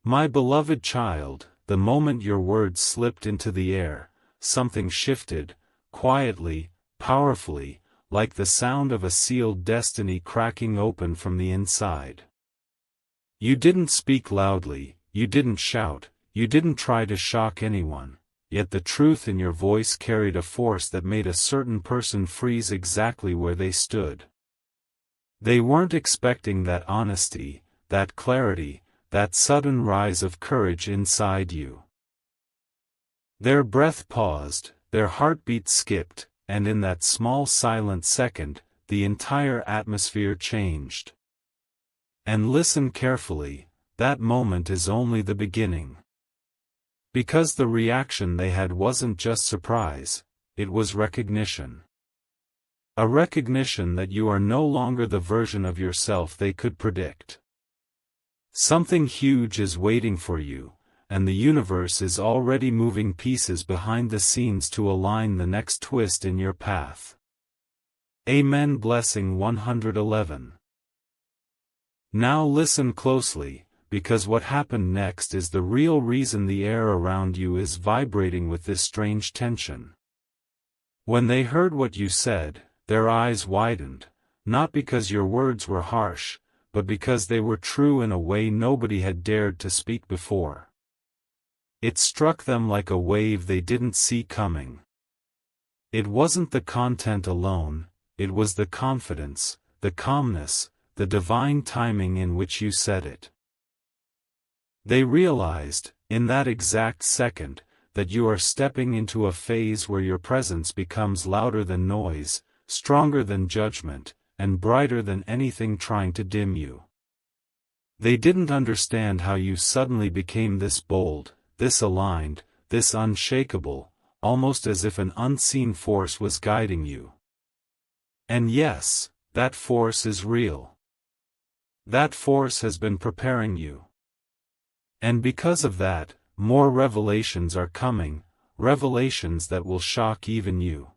My beloved child, the moment your words slipped into the air, something shifted, quietly, powerfully, like the sound of a sealed destiny cracking open from the inside. You didn't speak loudly, you didn't shout, you didn't try to shock anyone, yet the truth in your voice carried a force that made a certain person freeze exactly where they stood. They weren't expecting that honesty, that clarity, that sudden rise of courage inside you. Their breath paused, their heartbeat skipped, and in that small silent second, the entire atmosphere changed. And listen carefully, that moment is only the beginning. Because the reaction they had wasn't just surprise, it was recognition. A recognition that you are no longer the version of yourself they could predict. Something huge is waiting for you, and the universe is already moving pieces behind the scenes to align the next twist in your path. Amen. Blessing 111. Now listen closely, because what happened next is the real reason the air around you is vibrating with this strange tension. When they heard what you said, their eyes widened, not because your words were harsh, but because they were true in a way nobody had dared to speak before. It struck them like a wave they didn't see coming. It wasn't the content alone, it was the confidence, the calmness, the divine timing in which you said it. They realized, in that exact second, that you are stepping into a phase where your presence becomes louder than noise, stronger than judgment, and brighter than anything trying to dim you. They didn't understand how you suddenly became this bold, this aligned, this unshakable, almost as if an unseen force was guiding you. And yes, that force is real. That force has been preparing you. And because of that, more revelations are coming, revelations that will shock even you.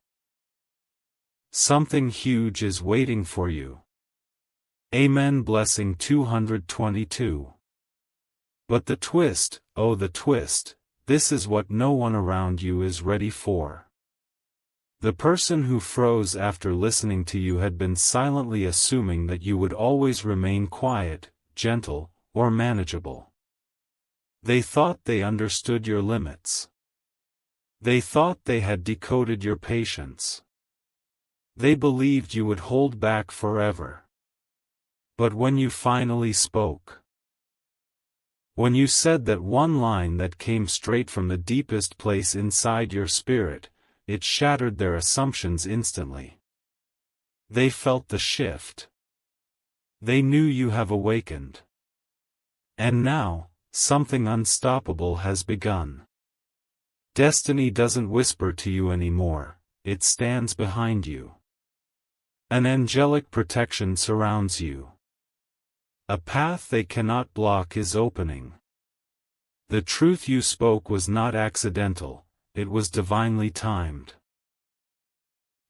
Something huge is waiting for you. Amen. Blessing 222. But the twist, oh the twist, this is what no one around you is ready for. The person who froze after listening to you had been silently assuming that you would always remain quiet, gentle, or manageable. They thought they understood your limits. They thought they had decoded your patience. They believed you would hold back forever. But when you finally spoke, when you said that one line that came straight from the deepest place inside your spirit, it shattered their assumptions instantly. They felt the shift. They knew you have awakened. And now, something unstoppable has begun. Destiny doesn't whisper to you anymore, it stands behind you. An angelic protection surrounds you. A path they cannot block is opening. The truth you spoke was not accidental, it was divinely timed.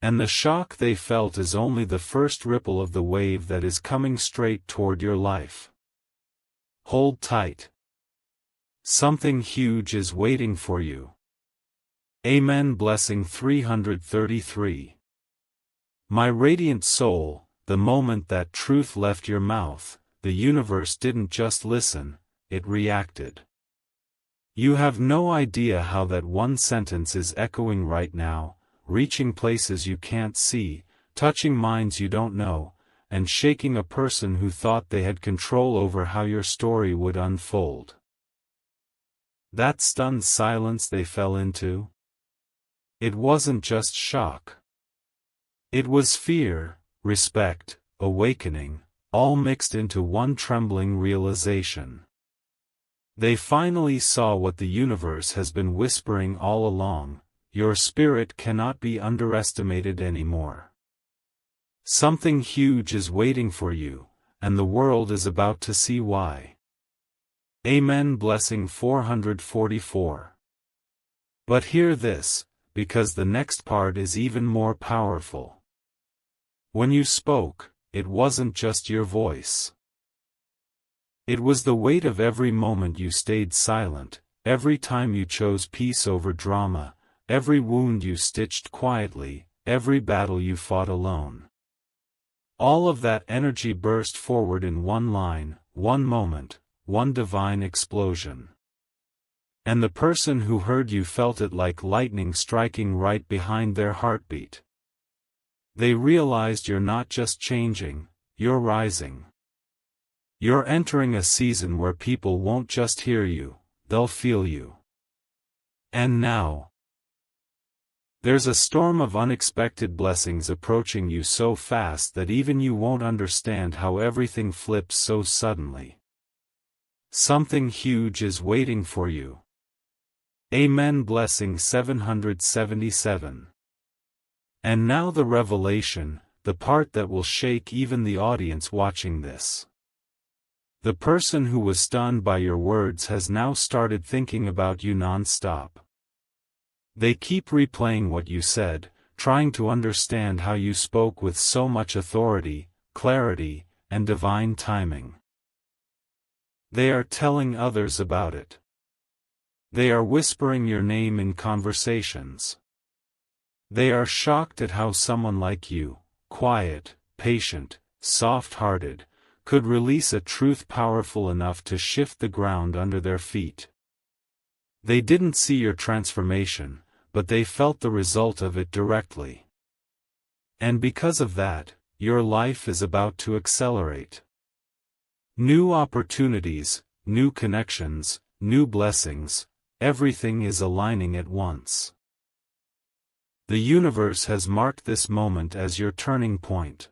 And the shock they felt is only the first ripple of the wave that is coming straight toward your life. Hold tight. Something huge is waiting for you. Amen. Blessing 333. My radiant soul, the moment that truth left your mouth, the universe didn't just listen, it reacted. You have no idea how that one sentence is echoing right now, reaching places you can't see, touching minds you don't know, and shaking a person who thought they had control over how your story would unfold. That stunned silence they fell into? It wasn't just shock. It was fear, respect, awakening, all mixed into one trembling realization. They finally saw what the universe has been whispering all along: your spirit cannot be underestimated anymore. Something huge is waiting for you, and the world is about to see why. Amen. Blessing 444. But hear this, because the next part is even more powerful. When you spoke, it wasn't just your voice. It was the weight of every moment you stayed silent, every time you chose peace over drama, every wound you stitched quietly, every battle you fought alone. All of that energy burst forward in one line, one moment, one divine explosion. And the person who heard you felt it like lightning striking right behind their heartbeat. They realized you're not just changing, you're rising. You're entering a season where people won't just hear you, they'll feel you. And now, there's a storm of unexpected blessings approaching you so fast that even you won't understand how everything flips so suddenly. Something huge is waiting for you. Amen. Blessing 777. And now the revelation, the part that will shake even the audience watching this. The person who was stunned by your words has now started thinking about you non-stop. They keep replaying what you said, trying to understand how you spoke with so much authority, clarity, and divine timing. They are telling others about it. They are whispering your name in conversations. They are shocked at how someone like you, quiet, patient, soft-hearted, could release a truth powerful enough to shift the ground under their feet. They didn't see your transformation, but they felt the result of it directly. And because of that, your life is about to accelerate. New opportunities, new connections, new blessings, everything is aligning at once. The universe has marked this moment as your turning point.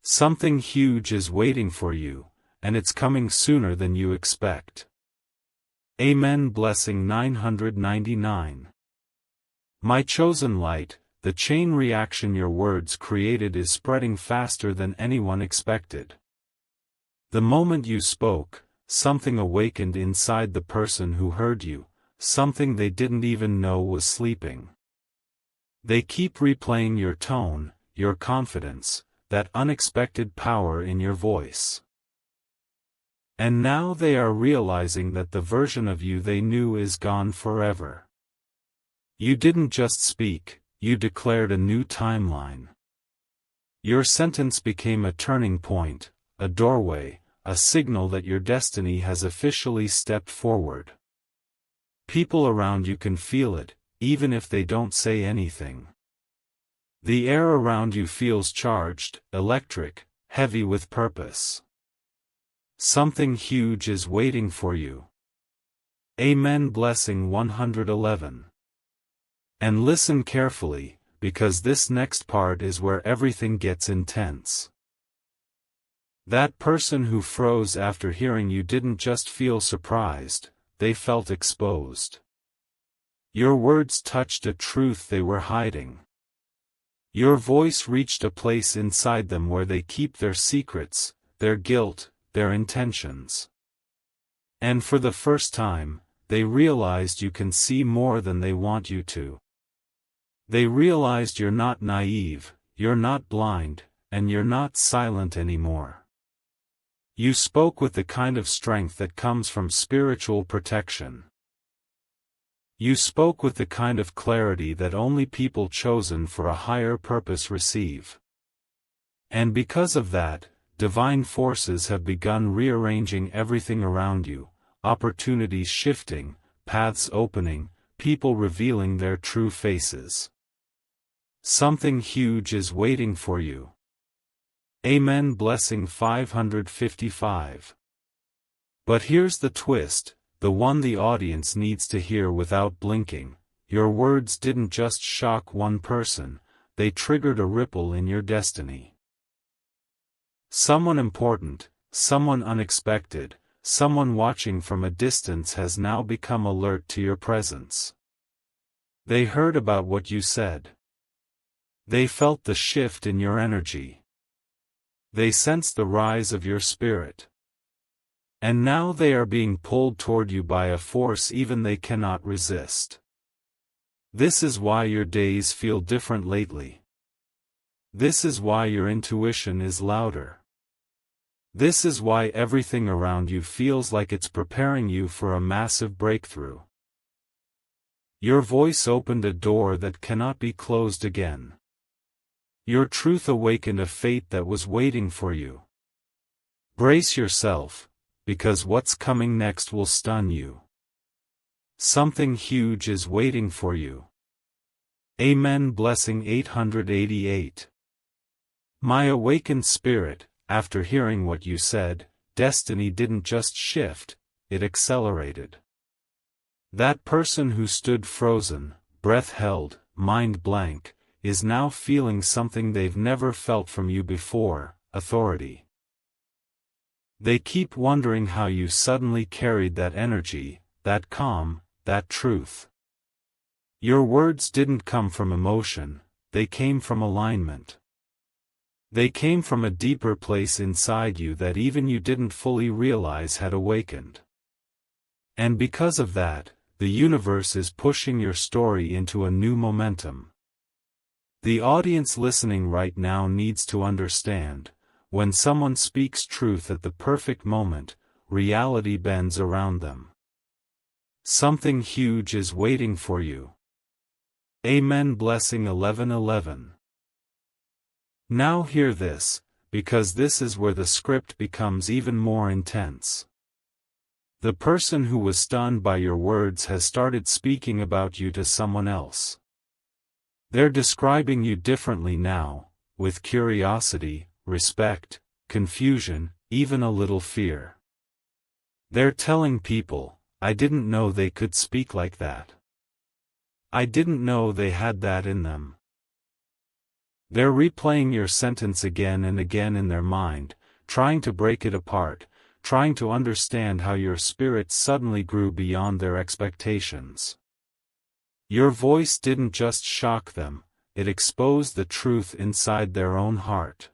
Something huge is waiting for you, and it's coming sooner than you expect. Amen. Blessing 999. My chosen light, the chain reaction your words created is spreading faster than anyone expected. The moment you spoke, something awakened inside the person who heard you, something they didn't even know was sleeping. They keep replaying your tone, your confidence, that unexpected power in your voice. And now they are realizing that the version of you they knew is gone forever. You didn't just speak, you declared a new timeline. Your sentence became a turning point, a doorway, a signal that your destiny has officially stepped forward. People around you can feel it, even if they don't say anything. The air around you feels charged, electric, heavy with purpose. Something huge is waiting for you. Amen. Blessing 111. And listen carefully, because this next part is where everything gets intense. That person who froze after hearing you didn't just feel surprised, they felt exposed. Your words touched a truth they were hiding. Your voice reached a place inside them where they keep their secrets, their guilt, their intentions. And for the first time, they realized you can see more than they want you to. They realized you're not naive, you're not blind, and you're not silent anymore. You spoke with the kind of strength that comes from spiritual protection. You spoke with the kind of clarity that only people chosen for a higher purpose receive. And because of that, divine forces have begun rearranging everything around you, opportunities shifting, paths opening, people revealing their true faces. Something huge is waiting for you. Amen. Blessing 555. But here's the twist, the one the audience needs to hear without blinking. Your words didn't just shock one person, they triggered a ripple in your destiny. Someone important, someone unexpected, someone watching from a distance has now become alert to your presence. They heard about what you said. They felt the shift in your energy. They sensed the rise of your spirit. And now they are being pulled toward you by a force even they cannot resist. This is why your days feel different lately. This is why your intuition is louder. This is why everything around you feels like it's preparing you for a massive breakthrough. Your voice opened a door that cannot be closed again. Your truth awakened a fate that was waiting for you. Brace yourself, because what's coming next will stun you. Something huge is waiting for you. Amen. Blessing 888. My awakened spirit, after hearing what you said, destiny didn't just shift, it accelerated. That person who stood frozen, breath held, mind blank, is now feeling something they've never felt from you before: authority. They keep wondering how you suddenly carried that energy, that calm, that truth. Your words didn't come from emotion, they came from alignment. They came from a deeper place inside you that even you didn't fully realize had awakened. And because of that, the universe is pushing your story into a new momentum. The audience listening right now needs to understand, when someone speaks truth at the perfect moment, reality bends around them. Something huge is waiting for you. Amen. Blessing 1111. Now hear this, because this is where the script becomes even more intense. The person who was stunned by your words has started speaking about you to someone else. They're describing you differently now, with curiosity, respect, confusion, even a little fear. They're telling people, I didn't know they could speak like that. I didn't know they had that in them. They're replaying your sentence again and again in their mind, trying to break it apart, trying to understand how your spirit suddenly grew beyond their expectations. Your voice didn't just shock them, it exposed the truth inside their own heart.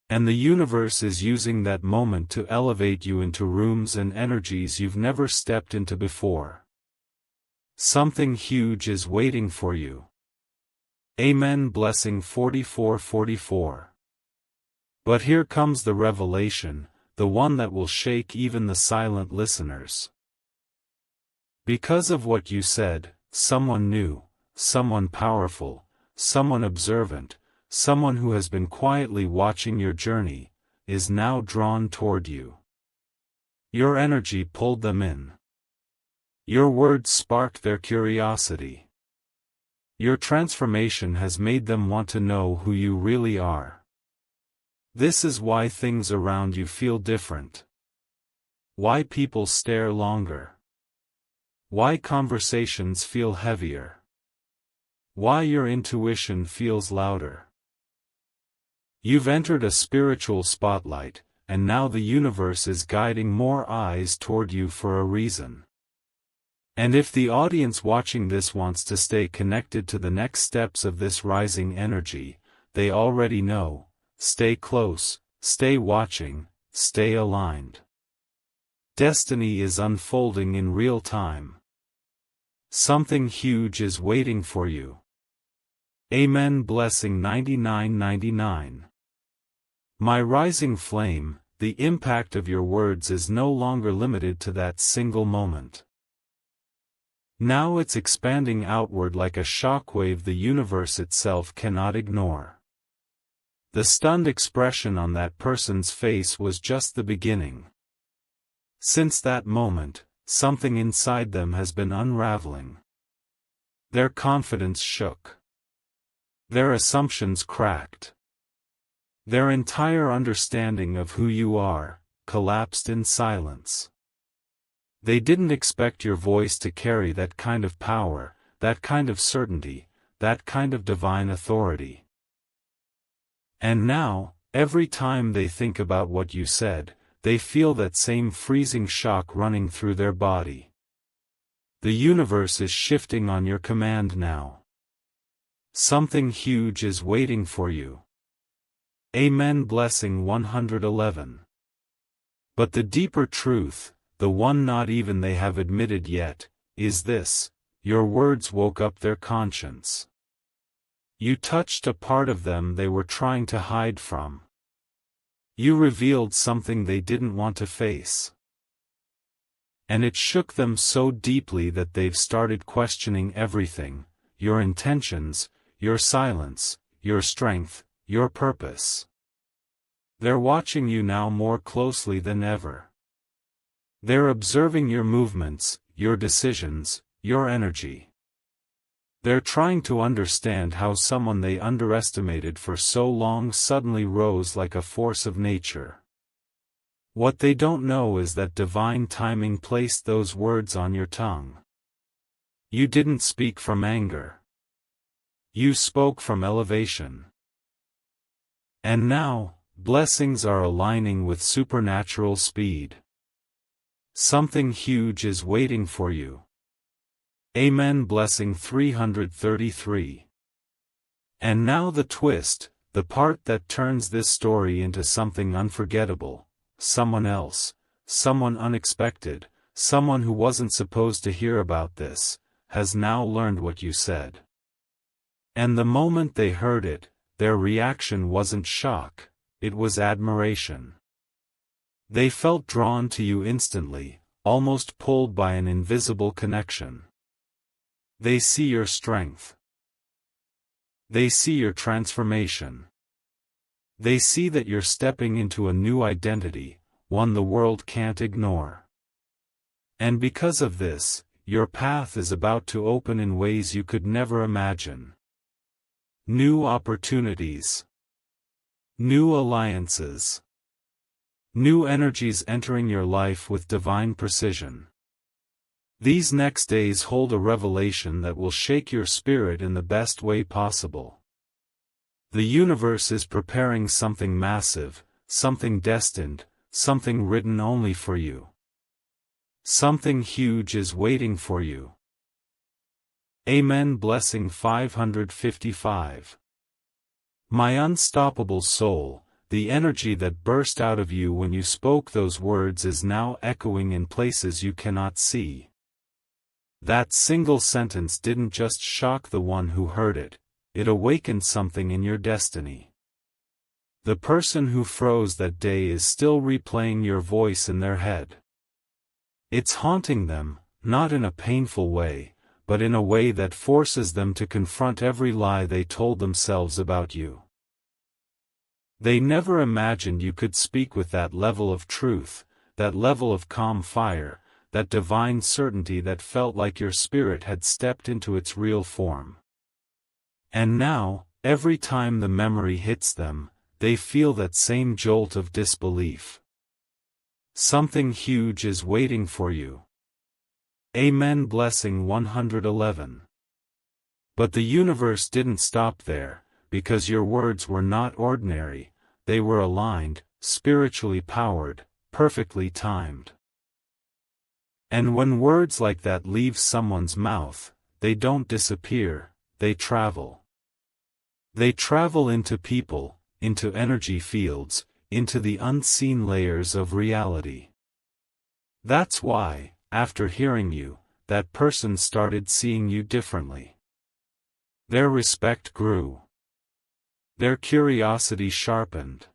And the universe is using that moment to elevate you into rooms and energies you've never stepped into before. Something huge is waiting for you. Amen. Blessing 4444. But here comes the revelation, the one that will shake even the silent listeners. Because of what you said, someone new, someone powerful, someone observant, someone who has been quietly watching your journey, is now drawn toward you. Your energy pulled them in. Your words sparked their curiosity. Your transformation has made them want to know who you really are. This is why things around you feel different. Why people stare longer. Why conversations feel heavier. Why your intuition feels louder. You've entered a spiritual spotlight, and now the universe is guiding more eyes toward you for a reason. And if the audience watching this wants to stay connected to the next steps of this rising energy, they already know: stay close, stay watching, stay aligned. Destiny is unfolding in real time. Something huge is waiting for you. Amen. Blessing 9999. My rising flame, the impact of your words is no longer limited to that single moment. Now it's expanding outward like a shockwave the universe itself cannot ignore. The stunned expression on that person's face was just the beginning. Since that moment, something inside them has been unraveling. Their confidence shook. Their assumptions cracked. Their entire understanding of who you are collapsed in silence. They didn't expect your voice to carry that kind of power, that kind of certainty, that kind of divine authority. And now, every time they think about what you said, they feel that same freezing shock running through their body. The universe is shifting on your command now. Something huge is waiting for you. Amen. Blessing 111. But the deeper truth, the one not even they have admitted yet, is this: your words woke up their conscience. You touched a part of them they were trying to hide from. You revealed something they didn't want to face. And it shook them so deeply that they've started questioning everything: your intentions, your silence, your strength, your purpose. They're watching you now more closely than ever. They're observing your movements, your decisions, your energy. They're trying to understand how someone they underestimated for so long suddenly rose like a force of nature. What they don't know is that divine timing placed those words on your tongue. You didn't speak from anger. You spoke from elevation. And now, blessings are aligning with supernatural speed. Something huge is waiting for you. Amen. Blessing 333. And now the twist, the part that turns this story into something unforgettable. Someone else, someone unexpected, someone who wasn't supposed to hear about this, has now learned what you said. And the moment they heard it, their reaction wasn't shock, it was admiration. They felt drawn to you instantly, almost pulled by an invisible connection. They see your strength. They see your transformation. They see that you're stepping into a new identity, one the world can't ignore. And because of this, your path is about to open in ways you could never imagine. New opportunities. New alliances. New energies entering your life with divine precision. These next days hold a revelation that will shake your spirit in the best way possible. The universe is preparing something massive, something destined, something written only for you. Something huge is waiting for you. Amen. Blessing 555. My unstoppable soul, the energy that burst out of you when you spoke those words is now echoing in places you cannot see. That single sentence didn't just shock the one who heard it, it awakened something in your destiny. The person who froze that day is still replaying your voice in their head. It's haunting them, not in a painful way, but in a way that forces them to confront every lie they told themselves about you. They never imagined you could speak with that level of truth, that level of calm fire, that divine certainty that felt like your spirit had stepped into its real form. And now, every time the memory hits them, they feel that same jolt of disbelief. Something huge is waiting for you. Amen. Blessing 111. But the universe didn't stop there, because your words were not ordinary, they were aligned, spiritually powered, perfectly timed. And when words like that leave someone's mouth, they don't disappear, they travel. They travel into people, into energy fields, into the unseen layers of reality. That's why, after hearing you, that person started seeing you differently. Their respect grew. Their curiosity sharpened.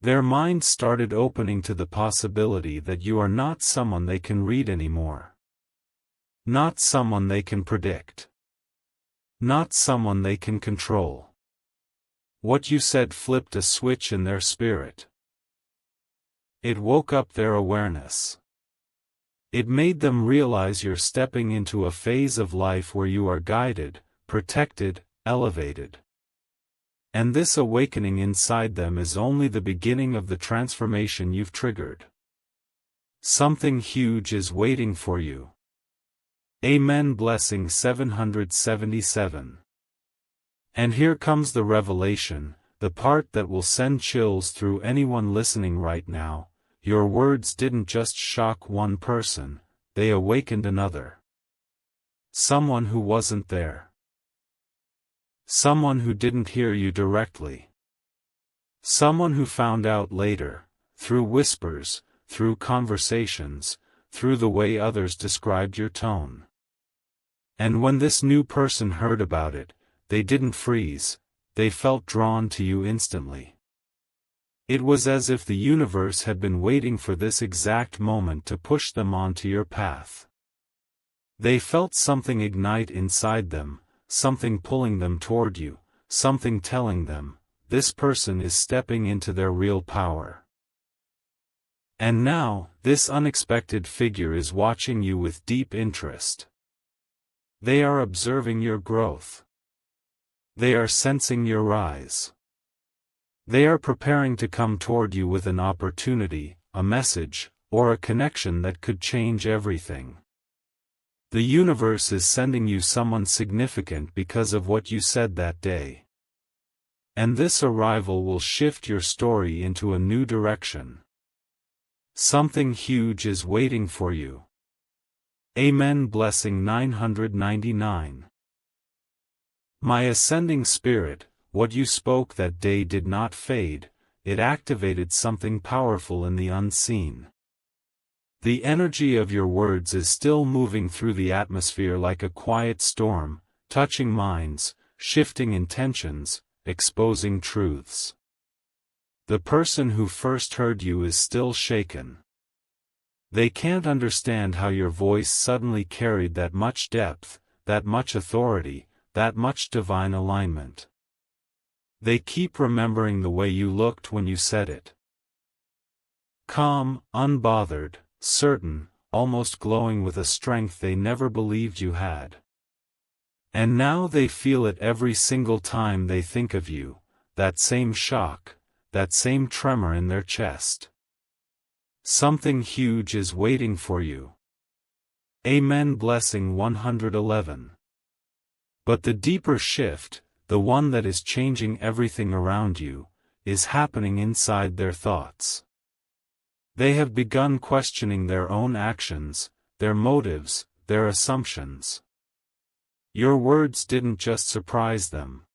Their minds started opening to the possibility that you are not someone they can read anymore. Not someone they can predict. Not someone they can control. What you said flipped a switch in their spirit. It woke up their awareness. It made them realize you're stepping into a phase of life where you are guided, protected, elevated. And this awakening inside them is only the beginning of the transformation you've triggered. Something huge is waiting for you. Amen. Blessing 777. And here comes the revelation, the part that will send chills through anyone listening right now. Your words didn't just shock one person, they awakened another. Someone who wasn't there. Someone who didn't hear you directly. Someone who found out later, through whispers, through conversations, through the way others described your tone. And when this new person heard about it, they didn't freeze, they felt drawn to you instantly. It was as if the universe had been waiting for this exact moment to push them onto your path. They felt something ignite inside them, something pulling them toward you, something telling them, this person is stepping into their real power. And now, this unexpected figure is watching you with deep interest. They are observing your growth. They are sensing your rise. They are preparing to come toward you with an opportunity, a message, or a connection that could change everything. The universe is sending you someone significant because of what you said that day. And this arrival will shift your story into a new direction. Something huge is waiting for you. Amen. Blessing 999. My ascending spirit, what you spoke that day did not fade, it activated something powerful in the unseen. The energy of your words is still moving through the atmosphere like a quiet storm, touching minds, shifting intentions, exposing truths. The person who first heard you is still shaken. They can't understand how your voice suddenly carried that much depth, that much authority, that much divine alignment. They keep remembering the way you looked when you said it. Calm, unbothered, certain, almost glowing with a strength they never believed you had. And now they feel it every single time they think of you, that same shock, that same tremor in their chest. Something huge is waiting for you. Amen. Blessing 111. But the deeper shift, the one that is changing everything around you, is happening inside their thoughts. They have begun questioning their own actions, their motives, their assumptions. Your words didn't just surprise them.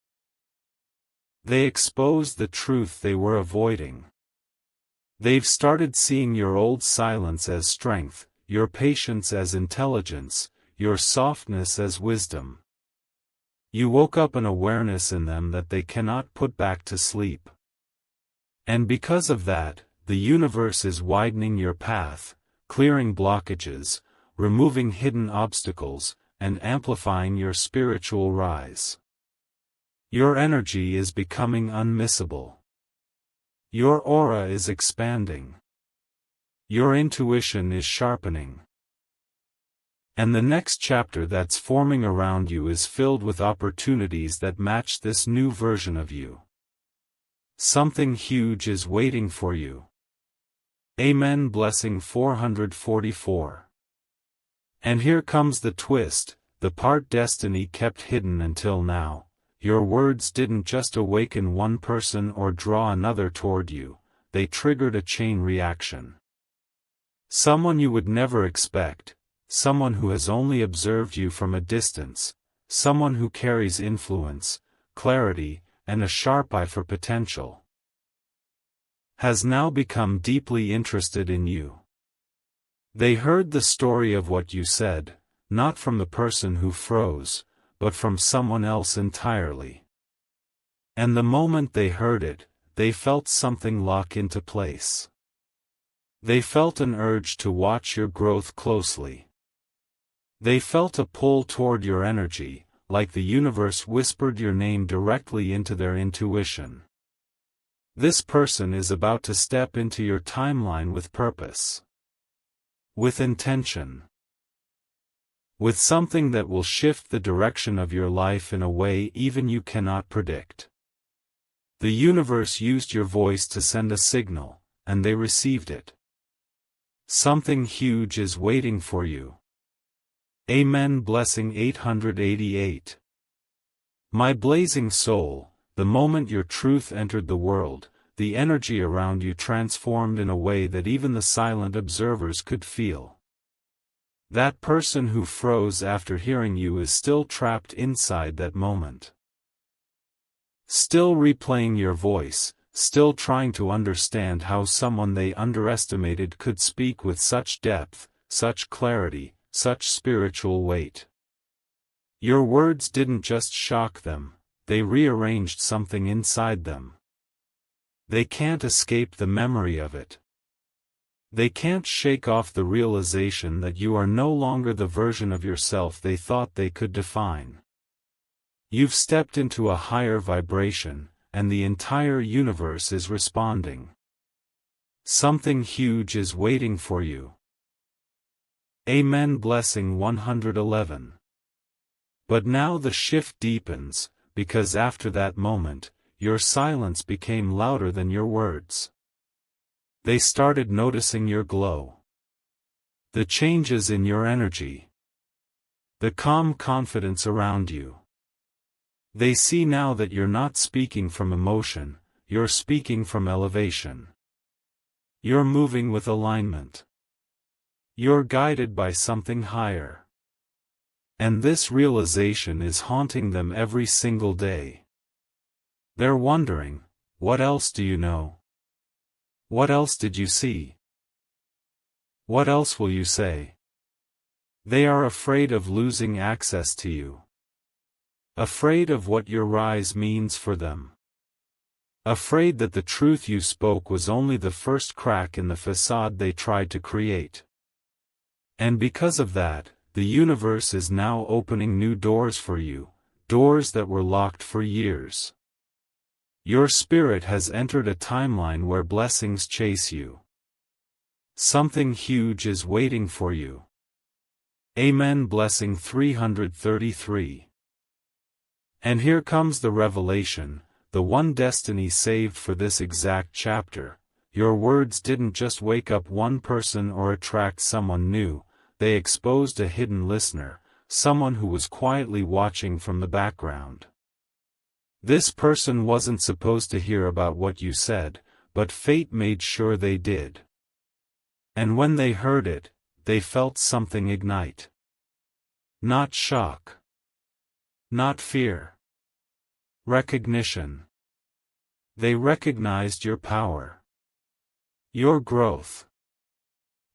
They exposed the truth they were avoiding. They've started seeing your old silence as strength, your patience as intelligence, your softness as wisdom. You woke up an awareness in them that they cannot put back to sleep. And because of that, the universe is widening your path, clearing blockages, removing hidden obstacles, and amplifying your spiritual rise. Your energy is becoming unmissable. Your aura is expanding. Your intuition is sharpening. And the next chapter that's forming around you is filled with opportunities that match this new version of you. Something huge is waiting for you. Amen. Blessing 444. And here comes the twist, the part destiny kept hidden until now. Your words didn't just awaken one person or draw another toward you, they triggered a chain reaction. Someone you would never expect, someone who has only observed you from a distance, someone who carries influence, clarity, and a sharp eye for potential, has now become deeply interested in you. They heard the story of what you said, not from the person who froze, but from someone else entirely. And the moment they heard it, they felt something lock into place. They felt an urge to watch your growth closely. They felt a pull toward your energy, like the universe whispered your name directly into their intuition. This person is about to step into your timeline with purpose. With intention. With something that will shift the direction of your life in a way even you cannot predict. The universe used your voice to send a signal, and they received it. Something huge is waiting for you. Amen. Blessing 888. My blazing soul, the moment your truth entered the world, the energy around you transformed in a way that even the silent observers could feel. That person who froze after hearing you is still trapped inside that moment. Still replaying your voice, still trying to understand how someone they underestimated could speak with such depth, such clarity, such spiritual weight. Your words didn't just shock them, they rearranged something inside them. They can't escape the memory of it. They can't shake off the realization that you are no longer the version of yourself they thought they could define. You've stepped into a higher vibration, and the entire universe is responding. Something huge is waiting for you. Amen. Blessing 111. But now the shift deepens, because after that moment, your silence became louder than your words. They started noticing your glow. The changes in your energy. The calm confidence around you. They see now that you're not speaking from emotion, you're speaking from elevation. You're moving with alignment. You're guided by something higher. And this realization is haunting them every single day. They're wondering, what else do you know? What else did you see? What else will you say? They are afraid of losing access to you. Afraid of what your rise means for them. Afraid that the truth you spoke was only the first crack in the facade they tried to create. And because of that, the universe is now opening new doors for you, doors that were locked for years. Your spirit has entered a timeline where blessings chase you. Something huge is waiting for you. Amen. Blessing 333. And here comes the revelation, the one destiny saved for this exact chapter. Your words didn't just wake up one person or attract someone new, they exposed a hidden listener, someone who was quietly watching from the background. This person wasn't supposed to hear about what you said, but fate made sure they did. And when they heard it, they felt something ignite. Not shock. Not fear. Recognition. They recognized your power. Your growth.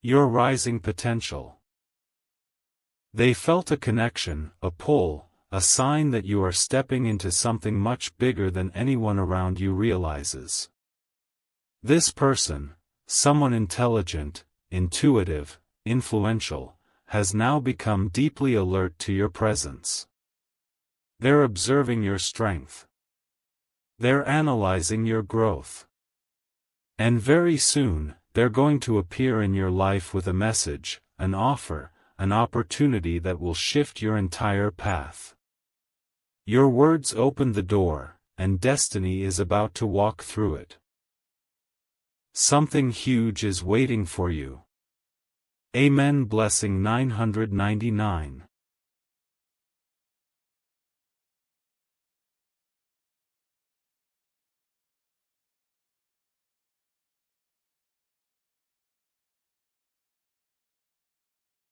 Your rising potential. They felt a connection, a pull, a sign that you are stepping into something much bigger than anyone around you realizes. This person, someone intelligent, intuitive, influential, has now become deeply alert to your presence. They're observing your strength. They're analyzing your growth. And very soon, they're going to appear in your life with a message, an offer, an opportunity that will shift your entire path. Your words opened the door, and destiny is about to walk through it. Something huge is waiting for you. Amen. Blessing 999.